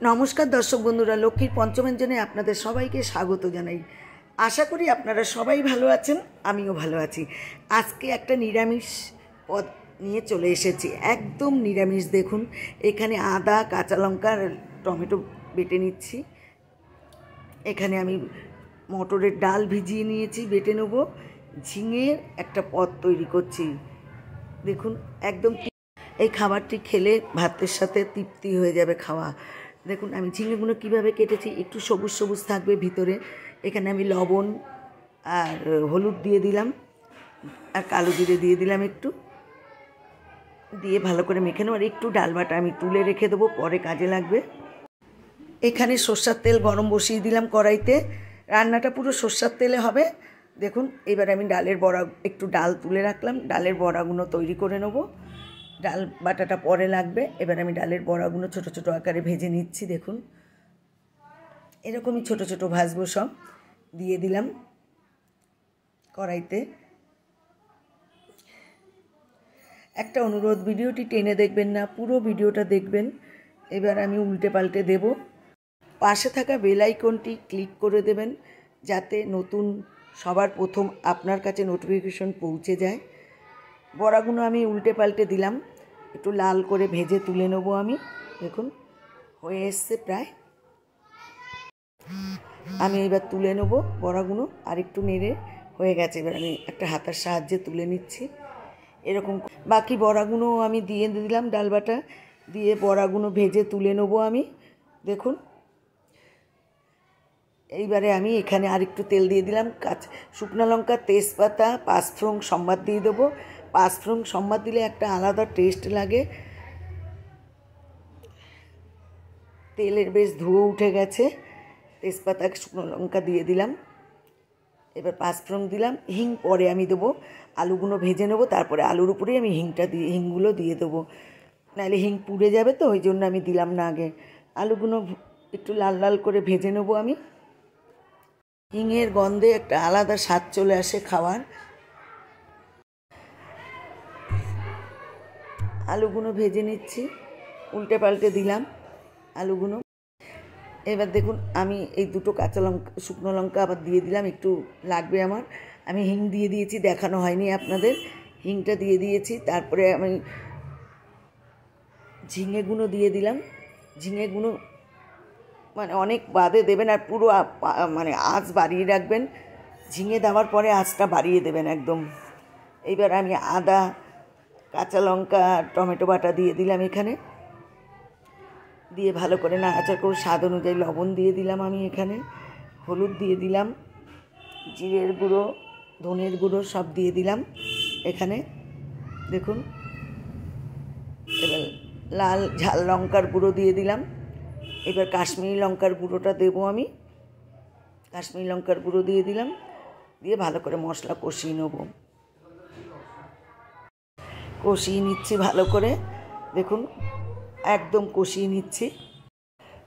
নমস্কার দর্শক বন্ধুরা, লক্ষ্মীর পঞ্চমেঞ্জনে আপনাদের সবাইকে স্বাগত জানাই। আশা করি আপনারা সবাই ভালো আছেন, আমিও ভালো আছি। আজকে একটা নিরামিষ পদ নিয়ে চলে এসেছি, একদম নিরামিষ। দেখুন, এখানে আদা, কাঁচা লঙ্কা, টমেটো বেটে নিচ্ছি। এখানে আমি মটরের ডাল ভিজিয়ে নিয়েছি, বেটে নেব। ঝিঙের একটা পদ তৈরি করছি। দেখুন, একদম এই খাবারটি খেলে ভাতের সাথে তৃপ্তি হয়ে যাবে খাওয়া। দেখুন আমি ঝিঙেগুলো কীভাবে কেটেছি, একটু সবুজ সবুজ থাকবে ভিতরে। এখানে আমি লবণ আর হলুদ দিয়ে দিলাম, আর কালো জিরে দিয়ে দিলাম একটু, দিয়ে ভালো করে মেখে নেব। আর একটু ডাল বাটা আমি তুলে রেখে দেবো, পরে কাজে লাগবে। এখানে সর্ষের তেল গরম বসিয়ে দিলাম কড়াইতে। রান্নাটা পুরো সর্ষের তেলে হবে। দেখুন, এবার আমি ডালের বড়া, একটু ডাল তুলে রাখলাম, ডালের বড়াগুলো তৈরি করে নেব। ডাল বাটাটা পরে লাগবে। এবার আমি ডালের বড়াগুলো ছোট ছোট আকারে ভেজে নিচ্ছি। দেখুন, এরকমই ছোট ছোট ভাজবো। সব দিয়ে দিলাম কড়াইতে। একটা অনুরোধ, ভিডিওটি টেনে দেখবেন না, পুরো ভিডিওটা দেখবেন। এবার আমি উল্টে পাল্টে দেব। পাশে থাকা বেল আইকনটি ক্লিক করে দেবেন, যাতে নতুন সবার প্রথম আপনার কাছে নোটিফিকেশন পৌঁছে যায়। বড়াগুলো আমি উল্টে পাল্টে দিলাম, একটু লাল করে ভেজে তুলে নেব আমি। দেখুন হয়ে এসছে প্রায়। আমি এবার তুলে নেব বড়াগুলো, আর একটু নেড়ে হয়ে গেছে। এবার আমি একটা হাতার সাহায্যে তুলে নিচ্ছি। এরকম বাকি বড়াগুলো আমি দিয়ে দিলাম, ডাল বাটা দিয়ে বড়াগুলো ভেজে তুলে নেব আমি। দেখুন, এইবারে আমি এখানে আর একটু তেল দিয়ে দিলাম, শুকনো লঙ্কা, তেজপাতা, পাঁচফোড়ন সম্বাদ দিয়ে দেবো। পাঁচফোড়ন সম্বাদ দিলে একটা আলাদা টেস্ট লাগে। তেলের বেশ ধুয়ো উঠে গেছে। তেজপাতা, শুকনো লঙ্কা দিয়ে দিলাম। এবার পাঁচফোড়ন দিলাম, হিং পরে আমি দেবো। আলুগুলো ভেজে নেবো, তারপরে আলুর উপরেই আমি হিংগুলো দিয়ে দেবো, নাহলে হিং পুড়ে যাবে, তো ওই জন্য আমি দিলাম না আগে। আলুগুলো একটু লাল লাল করে ভেজে নেবো আমি। হিঙের গন্ধে একটা আলাদা স্বাদ চলে আসে খাওয়ার। আলুগুলো ভেজে নিচ্ছি, উল্টে পাল্টে দিলাম আলুগুলো। এবার দেখুন, আমি এই দুটো কাঁচা লঙ্কা, শুকনো লঙ্কা আবার দিয়ে দিলাম, একটু লাগবে আমার। আমি হিং দিয়ে দিয়েছি, দেখানো হয়নি আপনাদের। হিংটা দিয়ে দিয়েছি। তারপরে আমি ঝিঙেগুলো দিয়ে দিলাম। ঝিঙেগুলো মানে অনেক বাদে দেবেন, আর পুরো মানে আঁচ বাড়িয়ে রাখবেন। ঝিঙে দেওয়ার পরে আঁচটা বাড়িয়ে দেবেন একদম। এইবার আমি আদা, কাঁচা লঙ্কা, টমেটো বাটা দিয়ে দিলাম এখানে, দিয়ে ভালো করে নাড়াচাড়া করে স্বাদ অনুযায়ী লবণ দিয়ে দিলাম আমি এখানে, হলুদ দিয়ে দিলাম, জিরের গুঁড়ো, ধনের গুঁড়ো সব দিয়ে দিলাম এখানে। দেখুন, এবার লাল ঝাল লঙ্কার গুঁড়ো দিয়ে দিলাম। এবার কাশ্মীরি লঙ্কার গুঁড়োটা দেবো আমি। কাশ্মীরি লঙ্কার গুঁড়ো দিয়ে দিলাম, দিয়ে ভালো করে মশলা কষিয়ে নেব। কষিয়ে নিচ্ছি ভালো করে। দেখুন, একদম কষিয়ে নিচ্ছি,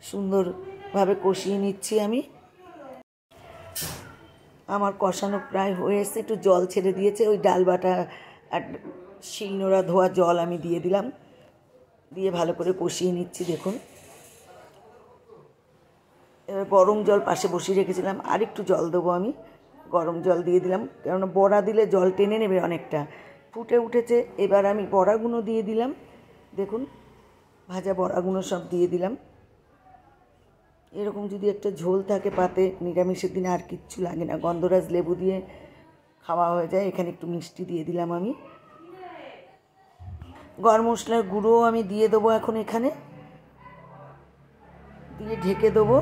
সুন্দরভাবে কষিয়ে নিচ্ছি আমি। আমার কষানো প্রায় হয়ে এসছে, একটু জল ছেড়ে দিয়েছে। ওই ডাল বাটা আর শিলনোড়া ধোয়া জল আমি দিয়ে দিলাম, দিয়ে ভালো করে কষিয়ে নিচ্ছি। দেখুন, এবার গরম জল পাশে বসিয়ে রেখেছিলাম, আর একটু জল দেবো আমি। গরম জল দিয়ে দিলাম, কেননা বড়া দিলে জল টেনে নেবে অনেকটা। ফুটে উঠেছে, এবার আমি বড়াগুলো দিয়ে দিলাম। দেখুন, ভাজা বড়াগুলো সব দিয়ে দিলাম। এরকম যদি একটা ঝোল থাকে পাতে, নিরামিষের দিনে আর কিচ্ছু লাগে না। গন্ধরাজ লেবু দিয়ে খাওয়া হয়ে যায়। এখানে একটু মিষ্টি দিয়ে দিলাম আমি। গরম মশলার গুঁড়ো আমি দিয়ে দেবো এখন এখানে, দিয়ে ঢেকে দেবো।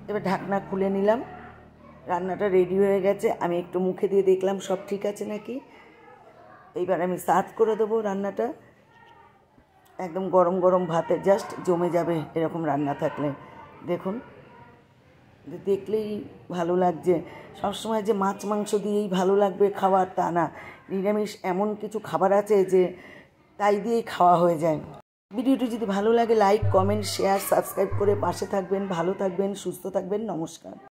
এবার ঢাকনা খুলে নিলাম। রান্নাটা রেডি হয়ে গেছে। আমি একটু মুখে দিয়ে দেখলাম সব ঠিক আছে নাকি। এইবার আমি সার্ভ করে দেবো রান্নাটা। একদম গরম গরম ভাতে জাস্ট জমে যাবে এরকম রান্না থাকলে। দেখুন, দেখলেই ভালো লাগছে। সবসময় যে মাছ মাংস দিয়েই ভালো লাগবে খাবার তা না। নিরামিষ এমন কিছু খাবার আছে যে তাই দিয়েই খাওয়া হয়ে যায়। ভিডিওটি যদি ভালো লাগে লাইক, কমেন্ট, শেয়ার, সাবস্ক্রাইব করে পাশে থাকবেন। ভালো থাকবেন, সুস্থ থাকবেন। নমস্কার।